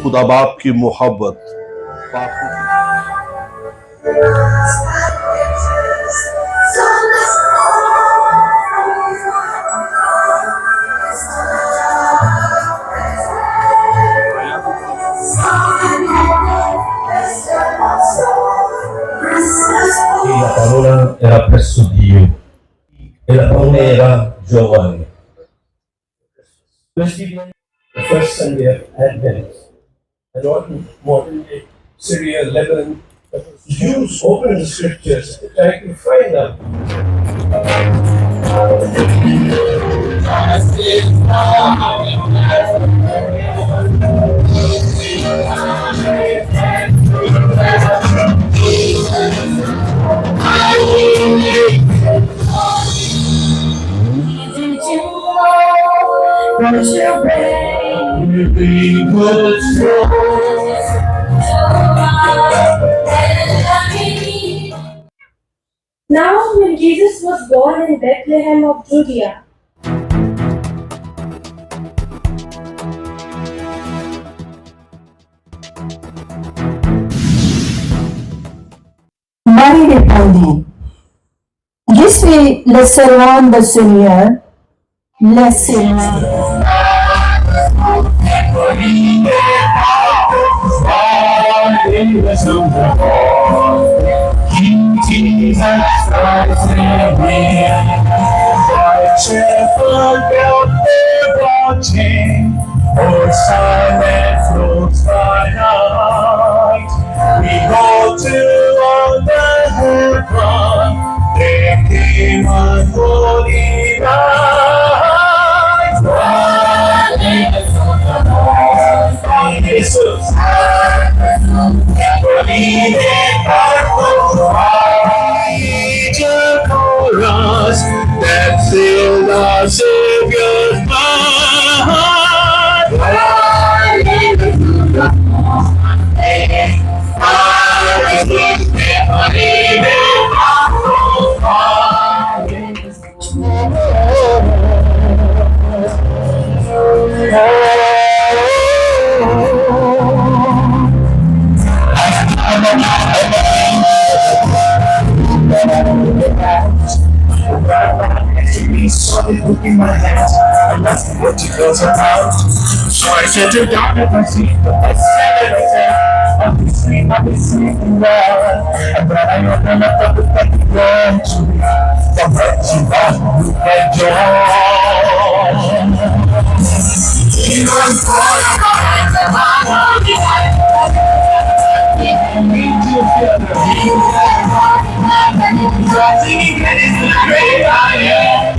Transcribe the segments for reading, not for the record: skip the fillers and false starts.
खुदा बाप की मोहब्बत la parola era presso Dio e la parola era giovane. The first Sunday of Advent, and on modern day Syria, Lebanon, Jews open the scriptures to try to find out. Now, when Jesus was born in Bethlehem of Judea, Marie répondit, je suis le servant du Seigneur, laissez-moi. King Jesus Christ in me, my shepherd built the watching, or silent floats by night. We go to on the heaven, there came a holy night. Jesus, chorus that filled our Savior's mind. Look in my hands, I'm asking what you girls about. So I said to God, if I see the best I'll be sleeping well. And when I open up the book that you want to read, the words you want, you can join. You are born the great I am.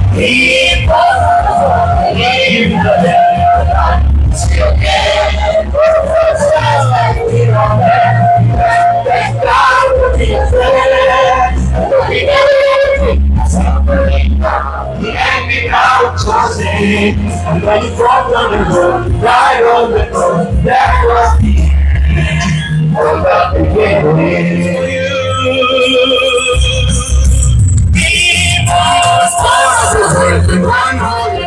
And when you dropped on the road, right on the road, that was the end of the beginning for you. He was for the world and one holy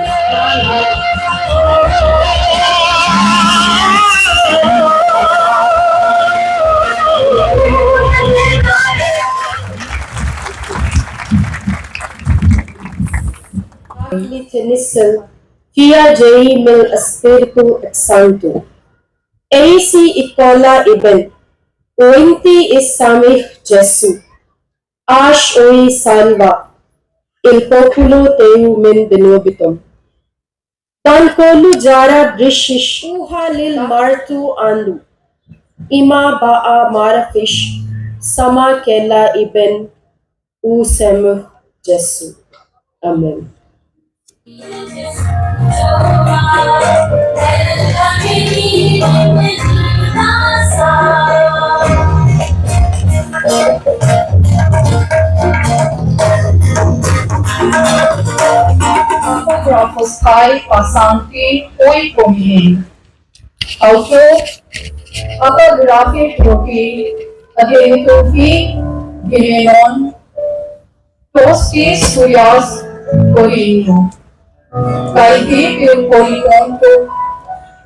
Tenissel, Fia Jei mil Espiritu et Santo. Eisi icola iben, ointi is samih Jesu. Ash oi salva, il populo teu men benobitum. Tankolu jara brishish, uha lil martu andu. Ima ba'a marafish, sama kella iben, u semuh Jesu. Amen. apografoskai pasante oikomihin. Auto apographic protein adhetofi ginenon tostis suyas corinio. Kaithi piucolinonto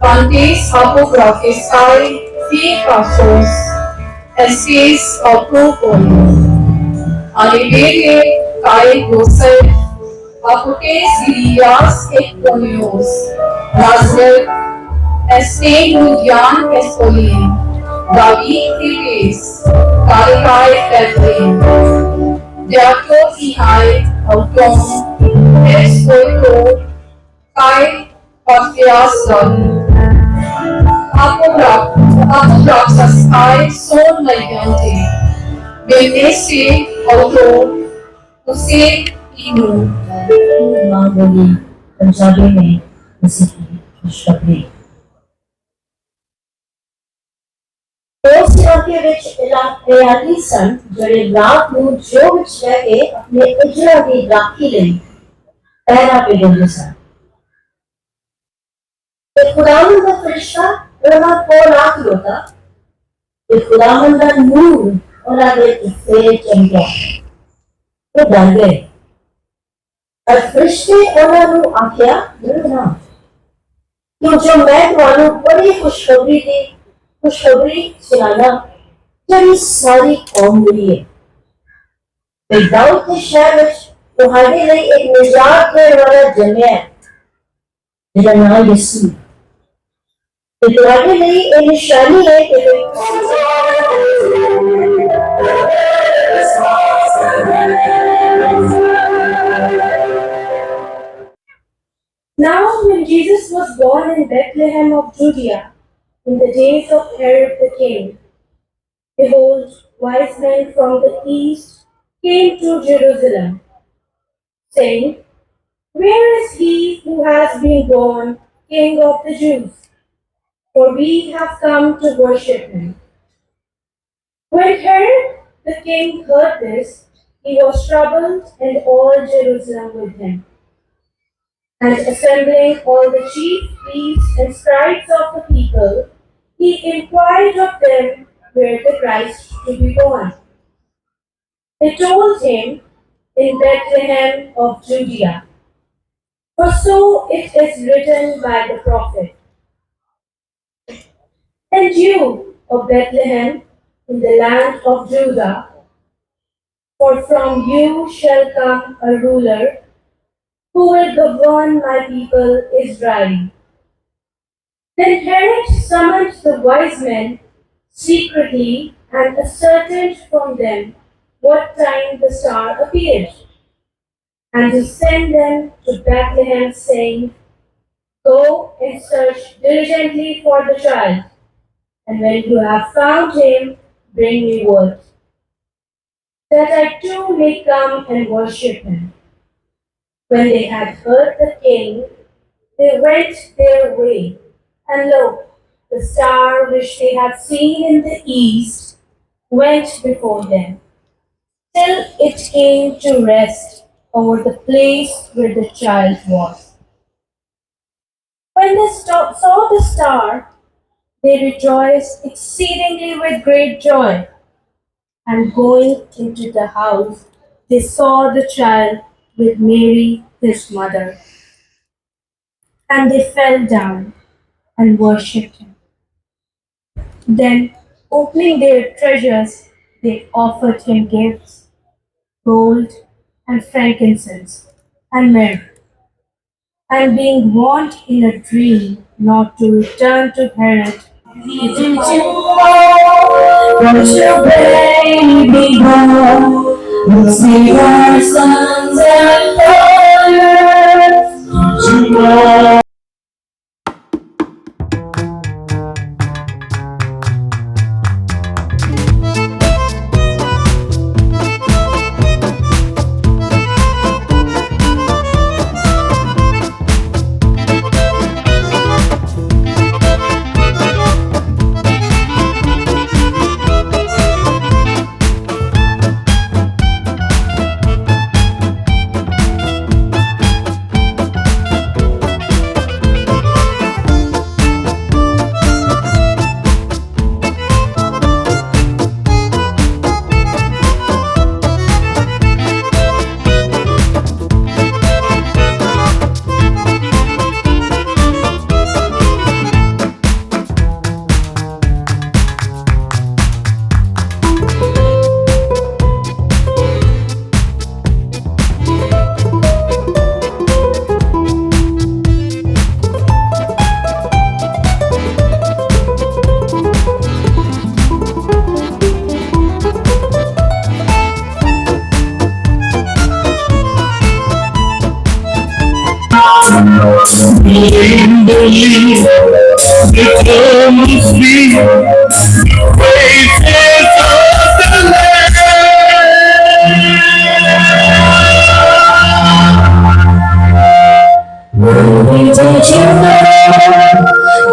pantis apographiskai fi casos estis apropoli. Alibere kai Joseph aputes Gilias et Ponios Lazarus este Ludian Espolin David Philippes Karikai Catherine Diato Ihai Auton Ex Oito Kai Patrias Davi Apopraxas Kai Son Mediante Benesse Auto उसे माँ बोली पंजाबी में किसी की खुशखबरी। ਉਸ ਇਲਾਕੇ ਵਿੱਚ ਇਲਾਕਾਈ ਸਨ ਜਿਹੜੇ ਰਾਤ ਨੂੰ ਜੋ ਵਿੱਚ ਰਹਿ ਕੇ ਆਪਣੇ ਇਜਰਾ ਦੀ ਰਾਖੀ ਲਈ ਪਹਿਰਾ ਪੇੜਦੇ ਸਨ। ਤੇ ਖੁਦਾਵੰਦ ਦਾ ਫਰਿਸ਼ਤਾ ਉਹਨਾਂ ਕੋਲ ਆ ਖਲੋਤਾ ਤੇ ਖੁਦਾਵੰਦ ਦਾ ਨੂਰ ਉਹਨਾਂ ਦੇ ਉੱਤੇ ਚਮਕਿਆ। ਉਹ ਡਰ ਗਏ और फरिश्ते उन्होंने आख्या डरना क्यों जो मैं तुम्हारे बड़ी खुशखबरी सुनाना जड़ी सारी कौम मिली है दाऊद के शहर में तुम्हारे लिए एक निजात देने वाला जन्मिया है जिसका नाम यीशु तुम्हारे लिए एक निशानी है कि Now, when Jesus was born in Bethlehem of Judea, in the days of Herod the king, behold, wise men from the east came to Jerusalem, saying, where is he who has been born King of the Jews? For we have come to worship him. When Herod the king heard this, he was troubled, and all Jerusalem with him. And assembling all the chief priests and scribes of the people, he inquired of them where the Christ to be born. They told him, in Bethlehem of Judea, for so it is written by the prophet. And you, O Bethlehem, in the land of Judah, for from you shall come a ruler who will govern my people Israel. Then Herod summoned the wise men secretly and ascertained from them what time the star appeared, and to send them to Bethlehem, saying, go and search diligently for the child, and when you have found him, bring me word, that I too may come and worship him. When they had heard the king, they went their way, and lo, the star which they had seen in the east went before them, till it came to rest over the place where the child was. When they saw the star, they rejoiced exceedingly with great joy, and going into the house, they saw the child with Mary, his mother. And they fell down and worshipped him. Then, opening their treasures, they offered him gifts, gold and frankincense and myrrh. And being warned in a dream not to return to Herod, Did you know what your baby born? We'll see our sons and daughters. Did you know? Believe the promise be praises of the Lord. Don't you know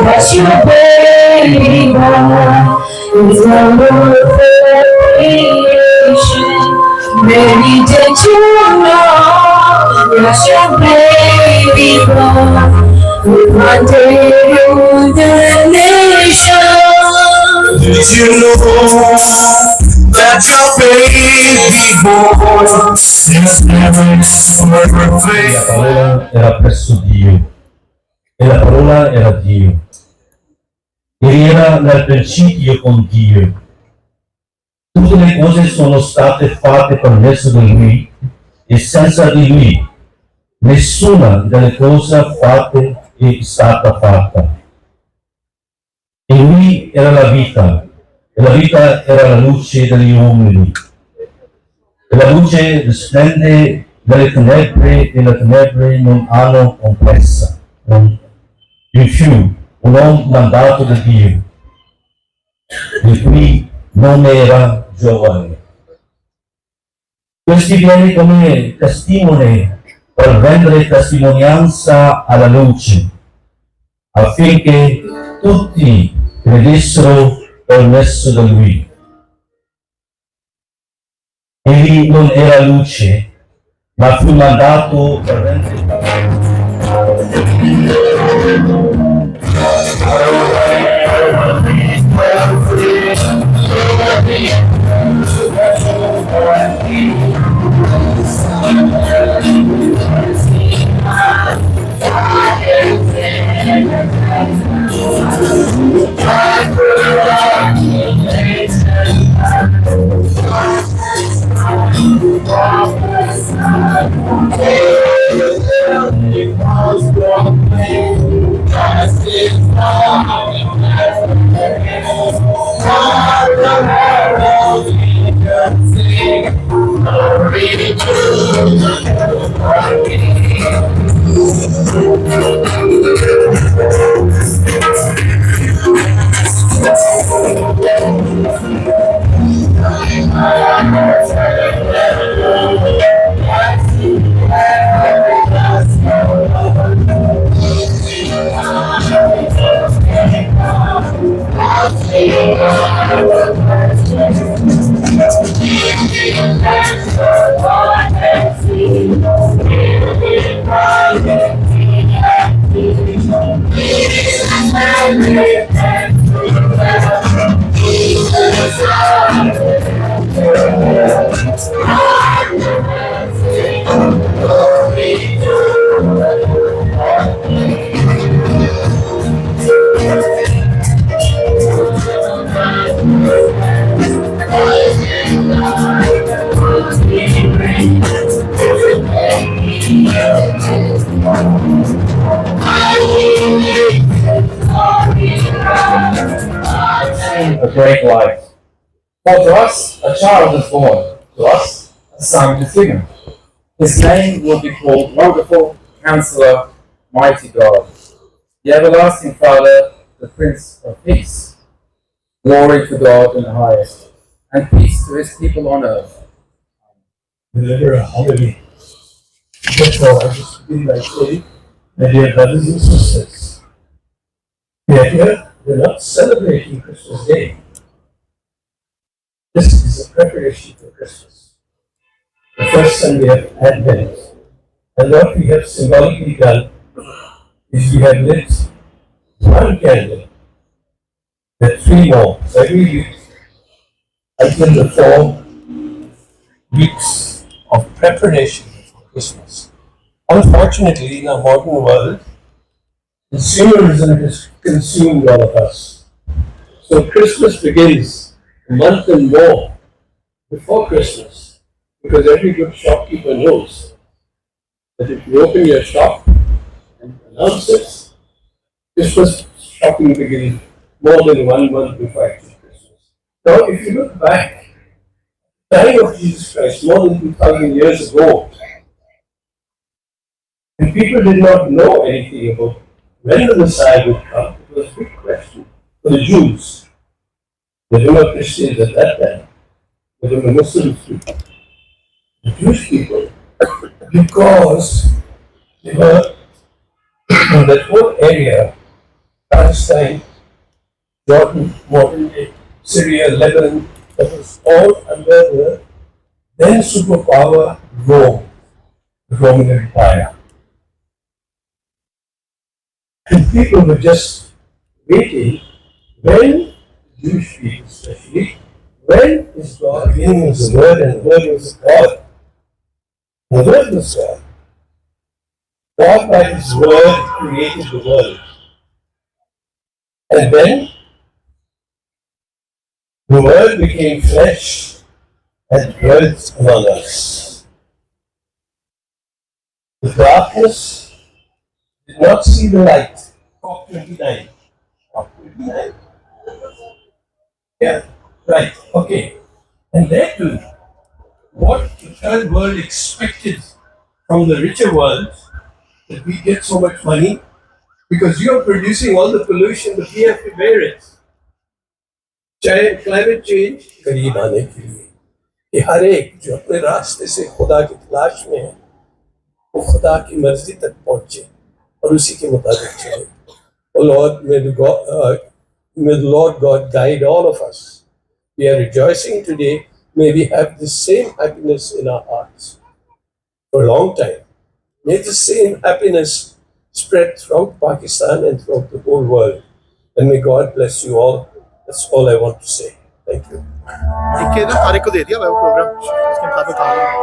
that your baby boy is the Lord of creation? Baby, did you know that your baby boy will one day rule the nation? Did you know that your baby boy is never perfect? La parola era presso Dio e la parola era Dio. Egli era nel principio con Dio. Tutte le cose sono state fatte per mezzo di Lui e senza di Lui nessuna delle cose fatte è stata fatta. In Lui era la vita e la vita era la luce degli uomini. E la luce risplende dalle tenebre e le tenebre non hanno compressa. In più, un uomo mandato da Dio, di cui non era giovane. Questi viene come testimone per rendere testimonianza alla luce, affinché tutti credessero per mezzo di Lui. Egli non era luce, ma fu mandato per rendere a great light. For to us a child is born, to us a son is given. His name will be called Wonderful, Counselor, Mighty God, the Everlasting Father, the Prince of Peace. Glory to God in the highest, and peace to his people on earth. Deliver a homily. Therefore, I just begin by saying, my dear brothers and sisters, we are here, we're not celebrating Christmas Day. This is a preparation for Christmas. The first Sunday of Advent. And what we have symbolically done is we have lit one candle, then 3 more every week until the 4 weeks of preparation for Christmas. Unfortunately, in our modern world, consumerism has consumed all of us. So Christmas begins a month and more before Christmas, because every good shopkeeper knows that if you open your shop and announce it, Christmas shopping begins more than 1 month before actual Christmas. Now, if you look back, the time of Jesus Christ, more than 2,000 years ago, And people did not know anything about when the Messiah would come. It was a big question for the Jews. They were not Christians at that time, but they were Muslims too. The Jewish people, because they were in that whole area, Palestine, Jordan, modern day Syria, Lebanon, that was all under the then superpower Rome, the Roman Empire. And people were just waiting when, Jewish people especially, when is God? Beginning was the Word, and the Word was God. The Word was God. God by His Word created the world. And then the Word became flesh and dwelt among us. The darkness did not see the light. Cop 29. Cop 29? Yeah, right, okay. And there too, what the third world expected from the richer world, that we get so much money, because you're producing all the pollution, but we have to bear it. Climate change, करीब आने के लिए कि हर एक जो अपने रास्ते से खुदा की तलाश में है, वो खुदा की मर्जी तक पहुंचे और उसी के मुताबिक चले. Oh Lord, may the Lord God guide all of us. We are rejoicing today. May we have the same happiness in our hearts for a long time. May the same happiness spread throughout Pakistan and throughout the whole world. And may God bless you all. That's all I want to say. Thank you. लिख के ना हर एक को दे दिया मैं वो programme उसके मुताबिक आ रहा हूँ.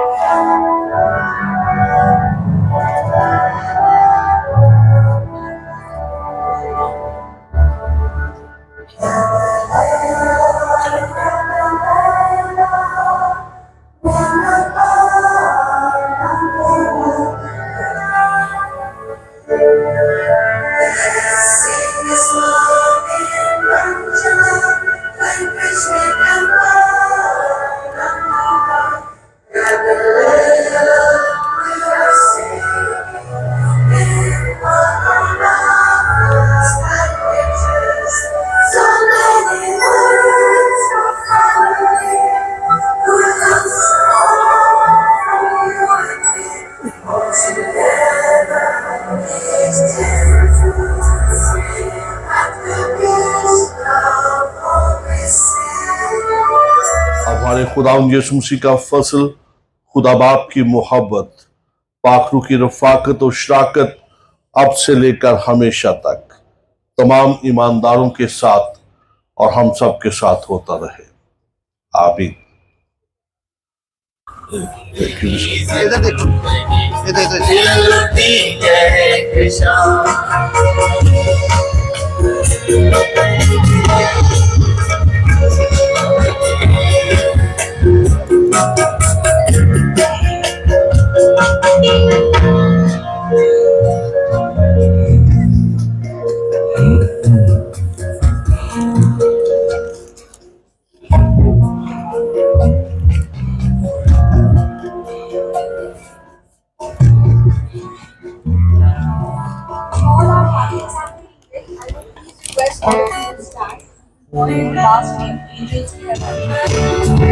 हमारे खुदा यीशु मसीह का फसल, खुदा बाप की मोहब्बत, पाखरू की रफाकत और शराकत अब से लेकर हमेशा तक तमाम ईमानदारों के साथ और हम सब के साथ होता रहे. आमीन. इधर देखो इधर Last name, angels heaven.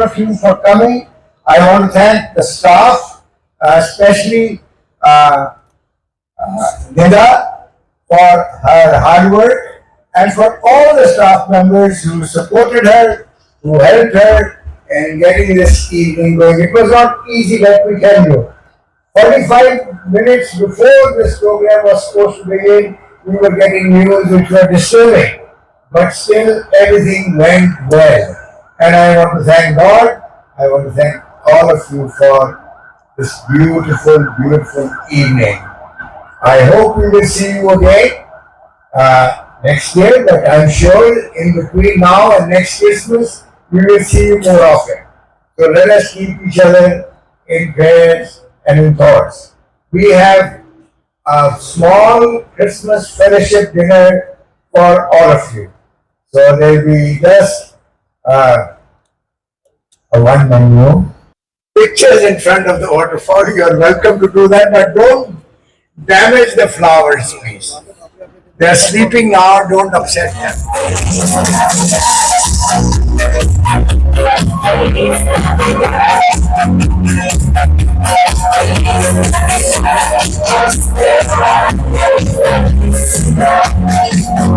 all of you for coming. I want to thank the staff, especially Nida for her hard work and for all the staff members who supported her, who helped her in getting this evening going. It was not easy, let me tell you. 45 minutes before this program was supposed to begin, we were getting news which were disturbing. But still, everything went well. And I want to thank God. I want to thank all of you for this beautiful, beautiful evening. I hope we will see you again next year, but I'm sure in between now and next Christmas, we will see you more often. So let us keep each other in prayers and in thoughts. We have a small Christmas fellowship dinner for all of you. So there will be just a one menu. Pictures in front of the waterfall. You are welcome to do that, but don't damage the flowers, please. They are sleeping now. Don't upset them.